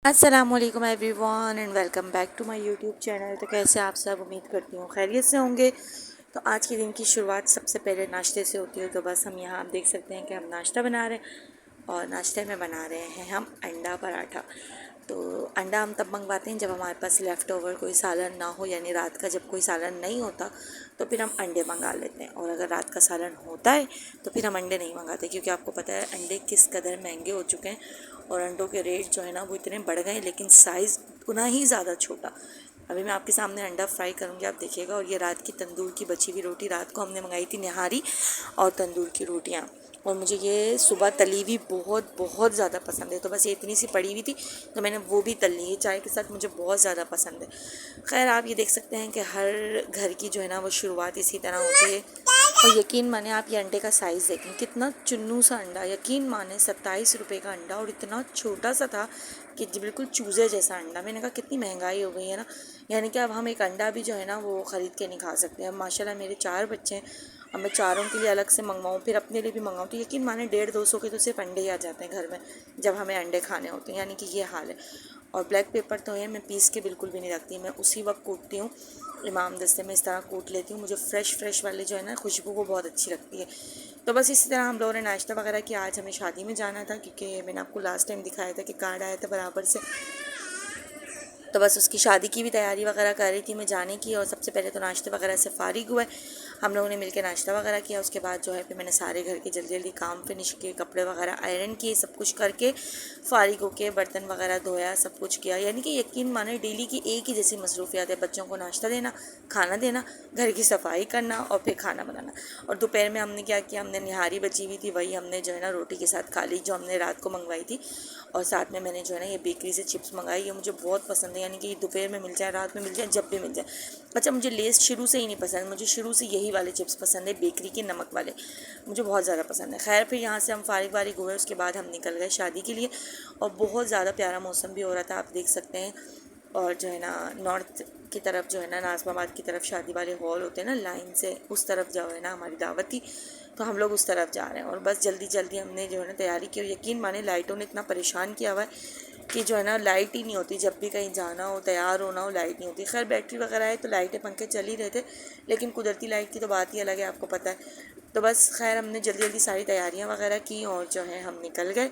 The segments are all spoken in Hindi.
अस्सलामुअलैकुम everyone and welcome back to my YouTube channel. तो कैसे आप सब, उम्मीद करती हूँ खैरियत से होंगे। तो आज के दिन की शुरुआत सबसे पहले नाश्ते से होती है। तो बस हम यहाँ आप देख सकते हैं कि हम नाश्ता बना रहे हैं और नाश्ते में बना रहे हैं हम अंडा पराठा। तो अंडा हम तब मंगवाते हैं जब हमारे पास लेफ़्ट ओवर कोई सालन ना हो, यानी रात का जब कोई सालन नहीं होता तो फिर हम अंडे मंगा लेते हैं। और अगर रात का सालन होता है तो फिर हम अंडे नहीं मंगाते, क्योंकि आपको पता है अंडे किस कदर महंगे हो चुके हैं और अंडों के रेट जो है ना वो इतने बढ़ गए हैं, लेकिन साइज़ उतना ही ज़्यादा छोटा। अभी मैं आपके सामने अंडा फ्राई करूँगी, आप देखिएगा। और ये रात की तंदूर की बची हुई रोटी, रात को हमने मंगाई थी निहारी और तंदूर की रोटियाँ। और मुझे ये सुबह तली हुई बहुत बहुत ज़्यादा पसंद है, तो बस ये इतनी सी पड़ी हुई थी तो मैंने वो भी तल ली है चाय के साथ, मुझे बहुत ज़्यादा पसंद है। खैर आप ये देख सकते हैं कि हर घर की जो है ना वो शुरुआत इसी तरह होती है। और यकीन माने आप ये अंडे का साइज़ देखें, कितना चुन्नू सा अंडा। यकीन माने 27 रुपये का अंडा, और इतना छोटा सा था कि बिल्कुल चूज़े जैसा अंडा। मैंने कहा कितनी महंगाई हो गई है ना, यानी कि अब हम एक अंडा भी जो है ना वो ख़रीद के नहीं खा सकते। अब माशाल्लाह मेरे 4 बच्चे हैं, अब मैं चारों के लिए अलग से मंगवाऊँ फिर अपने लिए भी मंगवाऊँ, तो यकीन माने 150-200 के तो सिर्फ अंडे ही आ जाते हैं घर में जब हमें अंडे खाने होते हैं। यानी कि ये हाल है। और ब्लैक पेपर तो है, मैं पीस के बिल्कुल भी नहीं रखती, मैं उसी वक्त कूटती हूँ। इमाम दस्ते में इस तरह कूट लेती हूँ। मुझे फ़्रेश वाले जो है ना खुशबू वो बहुत अच्छी लगती है। तो बस इसी तरह हम लोगों ने नाश्ता वगैरह किया। आज हमें शादी में जाना था, क्योंकि मैंने आपको लास्ट टाइम दिखाया था कि कार्ड आया था बराबर से, तो बस उसकी शादी की भी तैयारी वगैरह कर रही थी मैं जाने की। और सबसे पहले तो नाश्ते वगैरह से फ़ारिग हुए, हम लोगों ने मिलकर नाश्ता वगैरह किया। उसके बाद जो है फिर मैंने सारे घर के जल्दी जल्दी काम फिनिश किए, कपड़े वगैरह आयरन किए, सब कुछ करके फ़ारिग होके बर्तन वगैरह धोया, सब कुछ किया। यानी कि यकीन माने डेली की एक ही जैसी मसरूफियात है, बच्चों को नाश्ता देना, खाना देना, घर की सफाई करना और फिर खाना बनाना। और दोपहर में हमने क्या किया, हमने निहारी बची हुई थी, वही हमने जो है ना रोटी के साथ खा ली, जो हमने रात को मंगवाई थी। और साथ में मैंने जो है ना ये बेकरी से चिप्स मंगाई, ये मुझे बहुत पसंद है। यानी कि दोपहर में मिल जाए, रात में मिल जाए, जब भी मिल जाए। अच्छा, मुझे लेस शुरू से ही नहीं पसंद, मुझे शुरू से यही वाले चिप्स पसंद है, बेकरी के नमक वाले, मुझे बहुत ज़्यादा पसंद है। खैर फिर यहाँ से हम फारिग वारिग हुए, उसके बाद हम निकल गए शादी के लिए। और बहुत ज़्यादा प्यारा मौसम भी हो रहा था, आप देख सकते हैं। और जो है ना नॉर्थ की तरफ जो है ना नाज़माबाद की तरफ शादी वाले हॉल होते हैं ना लाइन से, उस तरफ जो है ना हमारी दावत थी, तो हम लोग उस तरफ जा रहे हैं। और बस जल्दी जल्दी हमने जो है ना तैयारी की। और यकीन माने लाइटों ने इतना परेशान किया हुआ है कि जो है ना लाइट ही नहीं होती, जब भी कहीं जाना हो तैयार होना हो लाइट नहीं होती। खैर बैटरी वगैरह है तो लाइटें पंखे चल ही रहे थे, लेकिन कुदरती लाइट की तो बात ही अलग है, आपको पता है। तो बस खैर हमने जल्दी जल्दी सारी तैयारियां वगैरह की और जो है हम निकल गए।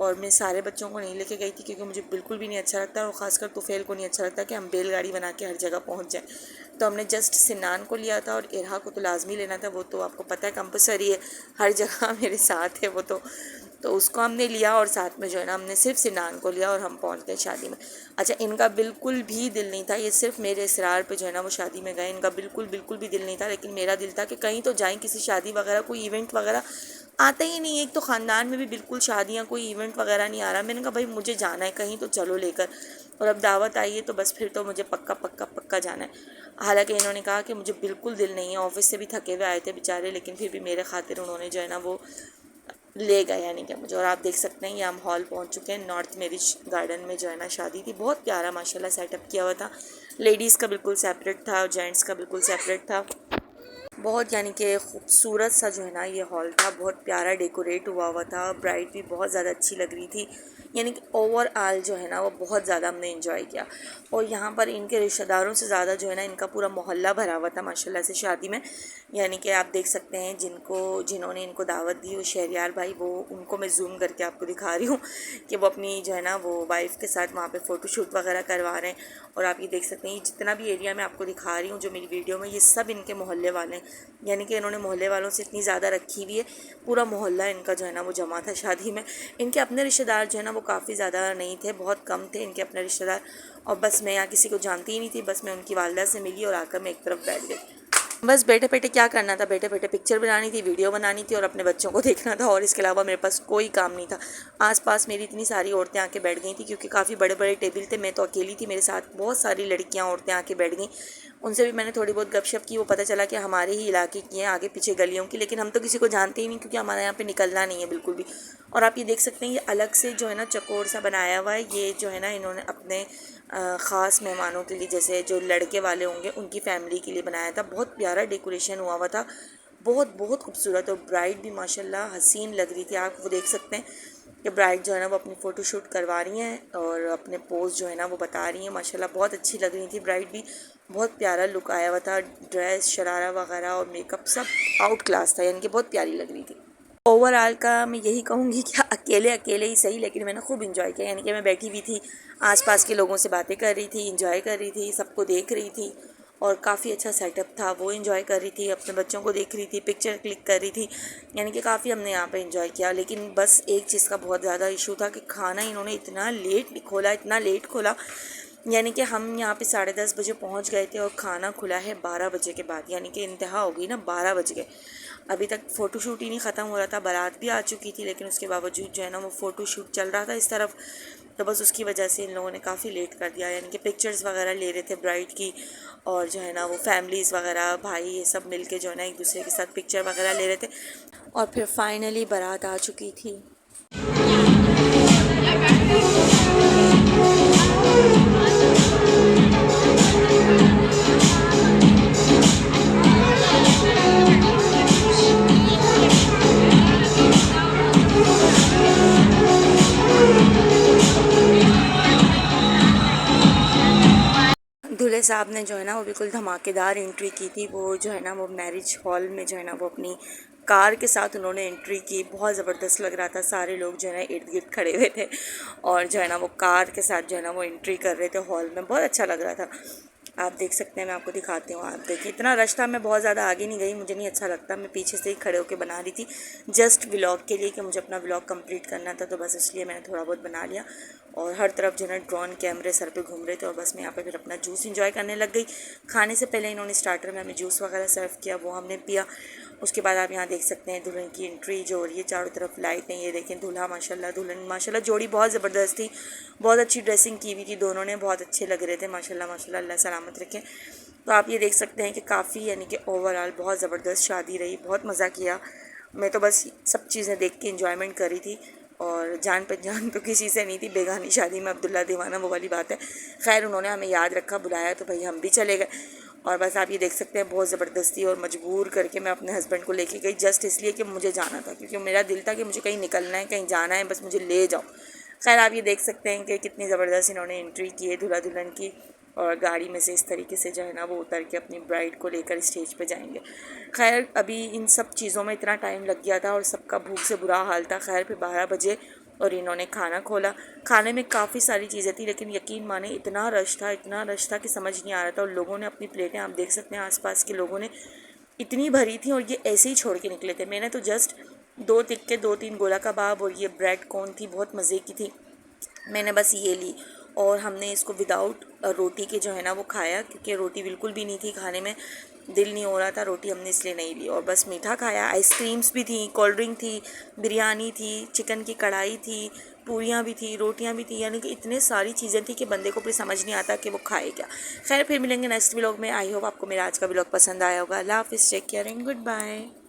और मैं सारे बच्चों को नहीं लेके गई थी, क्योंकि मुझे बिल्कुल भी नहीं अच्छा लगता, और ख़ासकर तुफ़ैल को नहीं अच्छा लगता कि हम बैलगाड़ी बना के हर जगह पहुंच जाएं। तो हमने जस्ट सिनान को लिया था, और इरहा को तो लाजमी लेना था, वो तो आपको पता है कंपलसरी है, हर जगह मेरे साथ है वो तो उसको हमने लिया। और साथ में जो है ना हमने सिर्फ सिनान को लिया और हम पहुंच गए शादी में। अच्छा, इनका बिल्कुल भी दिल नहीं था, ये सिर्फ मेरे इसरार पे जो है ना वो शादी में गए, इनका बिल्कुल बिल्कुल भी दिल नहीं था। लेकिन मेरा दिल था कि कहीं तो जाएं, किसी शादी वगैरह कोई इवेंट वगैरह आता ही नहीं है। एक तो ख़ानदान में भी बिल्कुल शादियाँ कोई इवेंट वगैरह नहीं आ रहा। मैंने कहा भाई मुझे जाना है कहीं तो चलो लेकर, और अब दावत आई है तो बस फिर तो मुझे पक्का पक्का पक्का जाना है। हालांकि इन्होंने कहा कि मुझे बिल्कुल दिल नहीं है, ऑफिस से भी थके हुए आए थे बेचारे, लेकिन फिर भी मेरे खातिर उन्होंने जो है ना वो ले गए, यानी कि मुझे। और आप देख सकते हैं ये हम हॉल पहुंच चुके हैं, नॉर्थ मैरिज गार्डन में जो है ना शादी थी। बहुत प्यारा माशाल्लाह सेटअप किया हुआ था, लेडीज़ का बिल्कुल सेपरेट था और जेंट्स का बिल्कुल सेपरेट था। बहुत यानी कि खूबसूरत सा जो है ना ये हॉल था, बहुत प्यारा डेकोरेट हुआ हुआ था, ब्राइड भी बहुत ज़्यादा अच्छी लग रही थी। यानी कि ओवरऑल जो है ना वो बहुत ज़्यादा हमने एंजॉय किया। और यहाँ पर इनके रिश्तेदारों से ज़्यादा जो है ना इनका पूरा मोहल्ला भरा हुआ था माशाल्लाह से शादी में। यानी कि आप देख सकते हैं जिन्होंने इनको दावत दी, वो शहरियार भाई, वो उनको मैं जूम करके आपको दिखा रही हूँ कि वो अपनी जो है ना वो वाइफ के साथ वहाँ पे फ़ोटोशूट वगैरह करवा रहे हैं। और आप ये देख सकते हैं जितना भी एरिया मैं आपको दिखा रही हूँ जो मेरी वीडियो में, ये सब इनके मोहल्ले वाले हैं। यानी कि इन्होंने मोहल्ले वालों से इतनी ज़्यादा रखी हुई है, पूरा मोहल्ला इनका जो है ना वो जमा था शादी में। इनके अपने रिश्तेदार जो है ना वो काफ़ी ज़्यादा नहीं थे, बहुत कम थे इनके अपने रिश्तेदार। और बस मैं यहाँ किसी को जानती ही नहीं थी, बस मैं उनकी वालदा से मिली और आकर मैं एक तरफ बैठ गई। बस बैठे बैठे क्या करना था, बैठे बैठे पिक्चर बनानी थी, वीडियो बनानी थी और अपने बच्चों को देखना था, और इसके अलावा मेरे पास कोई काम नहीं था। आसपास मेरी इतनी सारी औरतें आके बैठ गई थी, क्योंकि काफ़ी बड़े बड़े टेबल थे, मैं तो अकेली थी, मेरे साथ बहुत सारी लड़कियां औरतें आके बैठ गई। उनसे भी मैंने थोड़ी बहुत गपशप की, वो पता चला कि हमारे ही इलाके की हैं, आगे पीछे गलियों की, लेकिन हम तो किसी को जानते ही नहीं, क्योंकि हमारे यहाँ पे निकलना नहीं है बिल्कुल भी। और आप ये देख सकते हैं ये अलग से जो है ना चकोर सा बनाया हुआ है, ये जो है ना इन्होंने अपने ख़ास मेहमानों के लिए, जैसे जो लड़के वाले होंगे उनकी फ़ैमिली के लिए बनाया था। बहुत प्यारा डेकोरेशन हुआ हुआ था, बहुत बहुत खूबसूरत। और ब्राइड भी माशाल्लाह हसीन लग रही थी, आप वो देख सकते हैं। कि ब्राइड जो है ना वो अपनी फ़ोटो शूट करवा रही हैं और अपने पोज जो है ना वो बता रही हैं। माशाल्लाह बहुत अच्छी लग रही थी ब्राइड भी, बहुत प्यारा लुक आया हुआ था, ड्रेस शरारा वगैरह और मेकअप सब आउट क्लास था, यानी कि बहुत प्यारी लग रही थी। ओवरऑल का मैं यही कहूँगी कि अकेले अकेले ही सही, लेकिन मैंने खूब इन्जॉय किया, यानी कि मैं बैठी हुई थी, आसपास के लोगों से बातें कर रही थी, इन्जॉय कर रही थी, सबको देख रही थी और काफ़ी अच्छा सेटअप था, वो इन्जॉय कर रही थी, अपने बच्चों को देख रही थी, पिक्चर क्लिक कर रही थी, यानी कि काफ़ी हमने यहाँ पे इन्जॉय किया। लेकिन बस एक चीज़ का बहुत ज़्यादा इशू था कि खाना इन्होंने इतना लेट खोला, इतना लेट खोला, यानी कि हम यहाँ पे 10:30 बजे पहुँच गए थे और खाना खुला है 12 बजे के बाद, यानी कि इंतहा हो गई ना, 12 बज गए। अभी तक फ़ोटोशूट ही नहीं ख़त्म हो रहा था, बारात भी आ चुकी थी, लेकिन उसके बावजूद जो है ना वो फ़ोटोशूट चल रहा था इस तरफ, तो बस उसकी वजह से इन लोगों ने काफ़ी लेट कर दिया, यानी कि पिक्चर्स वगैरह ले रहे थे ब्राइड की, और जो है ना वो फैमिलीज़ वगैरह भाई ये सब मिल के जो है ना एक दूसरे के साथ पिक्चर वगैरह ले रहे थे, और फिर फाइनली बारात आ चुकी थी। दूल्हे साहब ने जो है ना वो बिल्कुल धमाकेदार एंट्री की थी। वो जो है ना वो मैरिज हॉल में जो है ना वो अपनी कार के साथ उन्होंने एंट्री की, बहुत ज़बरदस्त लग रहा था। सारे लोग जो है ना इर्द गिर्द खड़े हुए थे और जो है ना वो कार के साथ जो है ना वो एंट्री कर रहे थे हॉल में, बहुत अच्छा लग रहा था। आप देख सकते हैं, मैं आपको दिखाती हूँ। आप देखिए इतना रश था, मैं बहुत ज़्यादा आगे नहीं गई, मुझे नहीं अच्छा लगता, मैं पीछे से ही खड़े होकर बना रही थी जस्ट व्लॉग के लिए, कि मुझे अपना व्लॉग कंप्लीट करना था, तो बस इसलिए मैंने थोड़ा बहुत बना लिया। और हर तरफ जो है ड्रोन कैमरे सर पे घूम रहे थे और बस मैं यहाँ पे फिर अपना जूस इंजॉय करने लग गई। खाने से पहले इन्होंने स्टार्टर में हमें जूस वगैरह सर्व किया, वो हमने पिया। उसके बाद आप यहाँ देख सकते हैं दुल्हन की एंट्री जो हो रही है, चारों तरफ लाइट है, ये देखें दूल्हा माशाल्लाह, दुल्हन माशाल्लाह, जोड़ी बहुत ज़बरदस्त थी, बहुत अच्छी ड्रेसिंग की हुई थी, दोनों ने बहुत अच्छे लग रहे थे माशाल्लाह माशाल्लाह, अल्लाह सलामत रखें। तो आप ये देख सकते हैं कि काफ़ी, यानी कि ओवरऑल बहुत ज़बरदस्त शादी रही, बहुत मज़ा किया। मैं तो बस सब चीज़ें देख के इंजॉयमेंट कर रही थी और जान पहचान तो किसी से नहीं थी, बेगानी शादी में अब्दुल्ला दीवाना वो वाली बात है। खैर उन्होंने हमें याद रखा, बुलाया, तो भाई हम भी चले गए। और बस आप ये देख सकते हैं बहुत ज़बरदस्ती और मजबूर करके मैं अपने हस्बैंड को लेके गई, जस्ट इसलिए कि मुझे जाना था, क्योंकि मेरा दिल था कि मुझे कहीं निकलना है, कहीं जाना है, बस मुझे ले जाओ। खैर आप ये देख सकते हैं कि कितनी ज़बरदस्त इन्होंने एंट्री की है दूल्हा दुल्हन की, और गाड़ी में से इस तरीके से जो है ना वो उतर के अपनी ब्राइड को लेकर स्टेज पे जाएंगे। खैर अभी इन सब चीज़ों में इतना टाइम लग गया था और सबका भूख से बुरा हाल था। खैर फिर 12 बजे और इन्होंने खाना खोला। खाने में काफ़ी सारी चीज़ें थी, लेकिन यकीन माने इतना रश था, इतना रश था कि समझ नहीं आ रहा था। और लोगों ने अपनी प्लेटें, आप देख सकते हैं आसपास के लोगों ने इतनी भरी थी और ये ऐसे ही छोड़ के निकले थे। मैंने तो जस्ट 2 टिक्के, 2-3 गोला कबाब और ये ब्रेड कॉर्न थी, बहुत मज़े की थी, मैंने बस ये ली। और हमने इसको विदाउट रोटी के जो है ना वो खाया, क्योंकि रोटी बिल्कुल भी नहीं थी खाने में, दिल नहीं हो रहा था रोटी, हमने इसलिए नहीं ली। और बस मीठा खाया, आइसक्रीम्स भी थी, कोल्ड ड्रिंक थी, बिरयानी थी, चिकन की कढ़ाई थी, पूरियाँ भी थी, रोटियाँ भी थी, यानी कि इतने सारी चीज़ें थी कि बंदे को फिर समझ नहीं आता कि वो खाए क्या। खैर फिर मिलेंगे नेक्स्ट व्लॉग में। आई होप आपको मेरा आज का व्लॉग पसंद आया होगा। अल्लाह हाफिज़, take care and good bye.